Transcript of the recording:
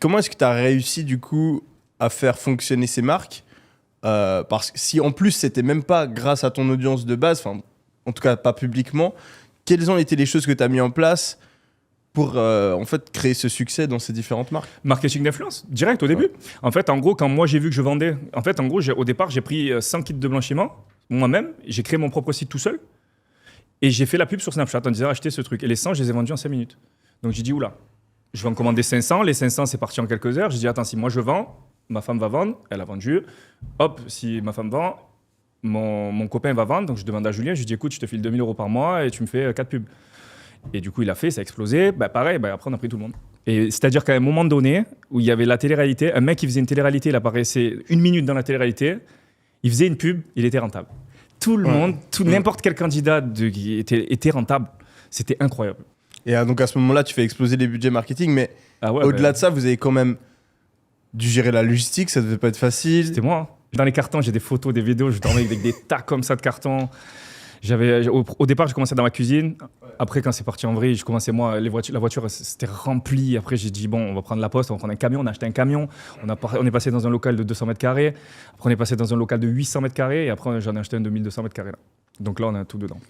Comment est-ce que tu as réussi du coup à faire fonctionner ces marques? Parce que si en plus c'était même pas grâce à ton audience de base, enfin en tout cas pas publiquement, quelles ont été les choses que tu as mis en place pour en fait créer ce succès dans ces différentes marques? Marketing d'influence, direct au début. Ouais. En fait, en gros, quand moi j'ai vu que je vendais, en fait, en gros, au départ, j'ai pris 100 kits de blanchiment, moi-même, j'ai créé mon propre site tout seul, et j'ai fait la pub sur Snapchat en disant achetez ce truc. Et les 100, je les ai vendus en 5 minutes. Donc j'ai dit oula, je vais en commander 500, les 500, c'est parti en quelques heures. J'ai dit attends, si moi je vends, ma femme va vendre, elle a vendu. Hop, si ma femme vend, mon copain va vendre. Donc je demande à Julien, je lui dis écoute, je te file 2000 € par mois et tu me fais 4 pubs. Et du coup, il a fait, ça a explosé. Bah, pareil, bah, après, on a pris tout le monde. Et c'est-à-dire qu'à un moment donné, où il y avait la télé-réalité, un mec qui faisait une télé-réalité, il apparaissait 1 minute dans la télé-réalité, il faisait une pub, il était rentable. Tout le monde, n'importe quel candidat qui était rentable. C'était incroyable. Et donc à ce moment-là, tu fais exploser les budgets marketing, mais au-delà de ça, vous avez quand même dû gérer la logistique, ça devait pas être facile. C'était moi. Dans les cartons, j'ai des photos, des vidéos, je dormais avec des tas comme ça de cartons. Au départ, je commençais dans ma cuisine. Après, quand c'est parti en vrille, je commençais moi, la voiture, c'était rempli. Après, j'ai dit bon, on va prendre la poste, on va prendre un camion. On a acheté un camion. On est passé dans un local de 200 mètres carrés. Après, on est passé dans un local de 800 mètres carrés. Et après, j'en ai acheté un de 1200 mètres carrés. Là. Donc là, on a tout dedans.